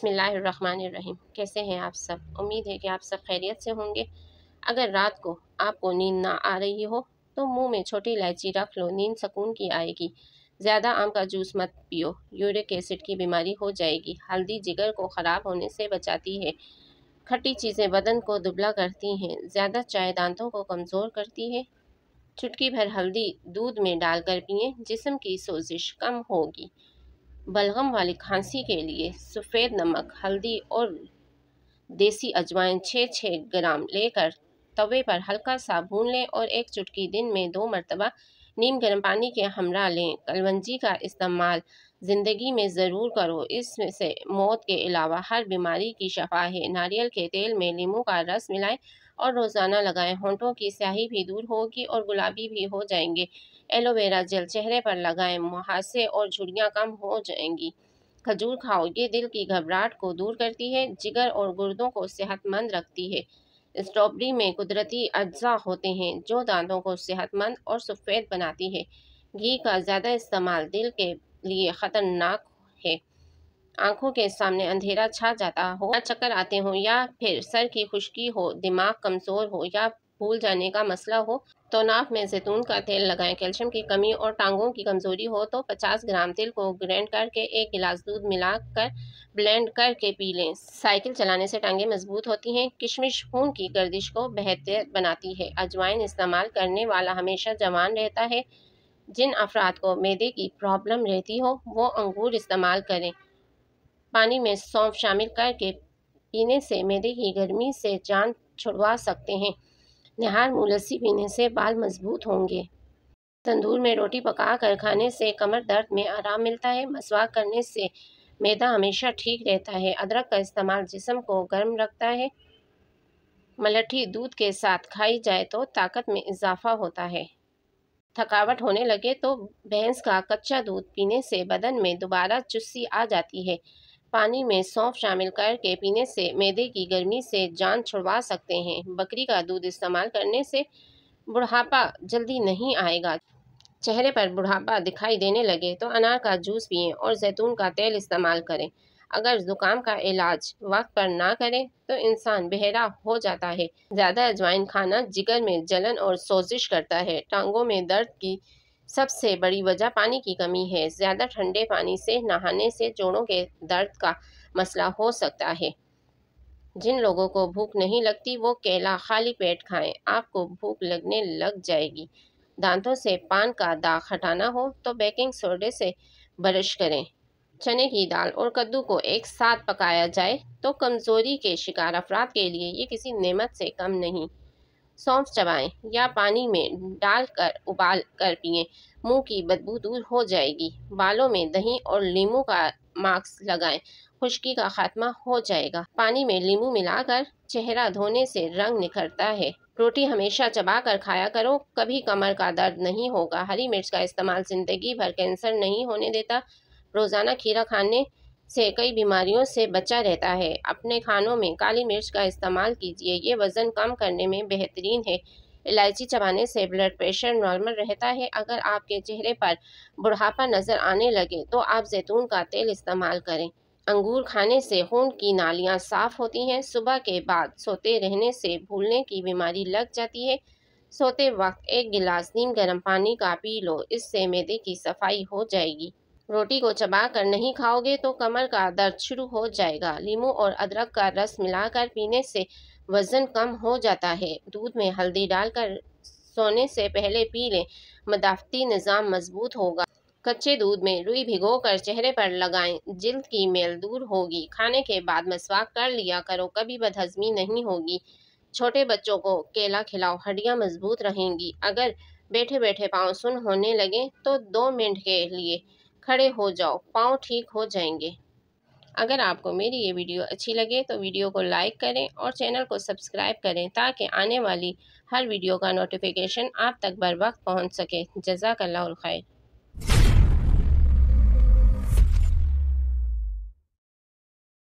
बिस्मिल्लाहिर्रहमानिर्रहीम। कैसे हैं आप सब? उम्मीद है कि आप सब खैरियत से होंगे। अगर रात को आपको नींद ना आ रही हो तो मुंह में छोटी इलायची रख लो, नींद सुकून की आएगी। ज़्यादा आम का जूस मत पियो, यूरिक एसिड की बीमारी हो जाएगी। हल्दी जिगर को ख़राब होने से बचाती है। खट्टी चीज़ें बदन को दुबला करती हैं। ज़्यादा चाय दांतों को कमज़ोर करती है। चुटकी भर हल्दी दूध में डालकर पिएं, जिस्म की सोजिश कम होगी। बलगम वाली खांसी के लिए सफ़ेद नमक, हल्दी और देसी अजवाइन 6-6 ग्राम लेकर तवे पर हल्का सा भून लें और एक चुटकी दिन में 2 मरतबा नीम गर्म पानी के हमरा लें। कलवंजी का इस्तेमाल ज़िंदगी में ज़रूर करो, इसमें से मौत के अलावा हर बीमारी की शफा है। नारियल के तेल में नींबू का रस मिलाएं और रोज़ाना लगाएं। होंठों की स्याही भी दूर होगी और गुलाबी भी हो जाएंगे। एलोवेरा जेल चेहरे पर लगाएं, मुहासे और झुर्रियाँ कम हो जाएंगी। खजूर खाओ, ये दिल की घबराहट को दूर करती है, जिगर और गुर्दों को सेहतमंद रखती है। स्ट्रॉबेरी में कुदरती अज्जा होते हैं जो दांतों को सेहतमंद और सफ़ेद बनाती है। घी का ज़्यादा इस्तेमाल दिल के लिए ख़तरनाक है। आंखों के सामने अंधेरा छा जाता हो, या चक्कर आते हो, या फिर सर की खुश्की हो, दिमाग कमज़ोर हो या भूल जाने का मसला हो तो नाक में जैतून का तेल लगाएं। कैल्शियम की कमी और टांगों की कमज़ोरी हो तो 50 ग्राम तिल को ग्राइंड करके 1 गिलास दूध मिलाकर ब्लेंड करके पी लें। साइकिल चलाने से टांगें मजबूत होती हैं। किशमिश खून की गर्दिश को बेहतर बनाती है। अजवाइन इस्तेमाल करने वाला हमेशा जवान रहता है। जिन अफराद को मैदे की प्रॉब्लम रहती हो वो अंगूर इस्तेमाल करें। पानी में सौंफ शामिल करके पीने से मैदे की गर्मी से जान छुड़वा सकते हैं। निहार मुँह लस्सी पीने से बाल मजबूत होंगे। तंदूर में रोटी पकाकर खाने से कमर दर्द में आराम मिलता है। मसवाक करने से मैदा हमेशा ठीक रहता है। अदरक का इस्तेमाल जिस्म को गर्म रखता है। मलठी दूध के साथ खाई जाए तो ताकत में इजाफा होता है। थकावट होने लगे तो भैंस का कच्चा दूध पीने से बदन में दोबारा चुस्सी आ जाती है। पानी में सौंफ शामिल करके पीने से मैदे की गर्मी से जान छुड़वा सकते हैं। बकरी का दूध इस्तेमाल करने से बुढ़ापा जल्दी नहीं आएगा। चेहरे पर बुढ़ापा दिखाई देने लगे तो अनार का जूस पिएं और जैतून का तेल इस्तेमाल करें। अगर ज़ुकाम का इलाज वक्त पर ना करें तो इंसान बहरा हो जाता है। ज़्यादा अजवाइन खाना जिगर में जलन और सोजिश करता है। टांगों में दर्द की सबसे बड़ी वजह पानी की कमी है। ज़्यादा ठंडे पानी से नहाने से जोड़ों के दर्द का मसला हो सकता है। जिन लोगों को भूख नहीं लगती वो केला खाली पेट खाएं, आपको भूख लगने लग जाएगी। दांतों से पान का दाग हटाना हो तो बेकिंग सोडे से ब्रश करें। चने की दाल और कद्दू को एक साथ पकाया जाए तो कमज़ोरी के शिकार अफराद के लिए ये किसी नेमत से कम नहीं। सौंफ चबाएं या पानी में डालकर उबाल कर पिएं, मुंह की बदबू दूर हो जाएगी। बालों में दही और नींबू का मास्क लगाएं, खुश्की का खात्मा हो जाएगा। पानी में नींबू मिलाकर चेहरा धोने से रंग निखरता है। रोटी हमेशा चबा कर खाया करो, कभी कमर का दर्द नहीं होगा। हरी मिर्च का इस्तेमाल जिंदगी भर कैंसर नहीं होने देता। रोज़ाना खीरा खाने से कई बीमारियों से बचा रहता है। अपने खानों में काली मिर्च का इस्तेमाल कीजिए, ये वज़न कम करने में बेहतरीन है। इलायची चबाने से ब्लड प्रेशर नॉर्मल रहता है। अगर आपके चेहरे पर बुढ़ापा नज़र आने लगे तो आप जैतून का तेल इस्तेमाल करें। अंगूर खाने से खून की नालियाँ साफ़ होती हैं। सुबह के बाद सोते रहने से भूलने की बीमारी लग जाती है। सोते वक्त 1 गिलास नीम गर्म पानी का पी लो, इससे मैदे की सफाई हो जाएगी। रोटी को चबा कर नहीं खाओगे तो कमर का दर्द शुरू हो जाएगा। नींबू और अदरक का रस मिलाकर पीने से वज़न कम हो जाता है। दूध में हल्दी डालकर सोने से पहले पी लें, मदाफ़ती निज़ाम मजबूत होगा। कच्चे दूध में रुई भिगोकर चेहरे पर लगाएं, जिल्द की मैल दूर होगी। खाने के बाद मसवाक कर लिया करो, कभी बदहज़मी नहीं होगी। छोटे बच्चों को केला खिलाओ, हड्डियां मजबूत रहेंगी। अगर बैठे बैठे पाँव सुन्न होने लगे तो 2 मिनट के लिए खड़े हो जाओ, पाँव ठीक हो जाएंगे। अगर आपको मेरी ये वीडियो अच्छी लगे तो वीडियो को लाइक करें और चैनल को सब्सक्राइब करें ताकि आने वाली हर वीडियो का नोटिफिकेशन आप तक बर वक्त पहुँच सके। जज़ाकल्लाहुल खैर।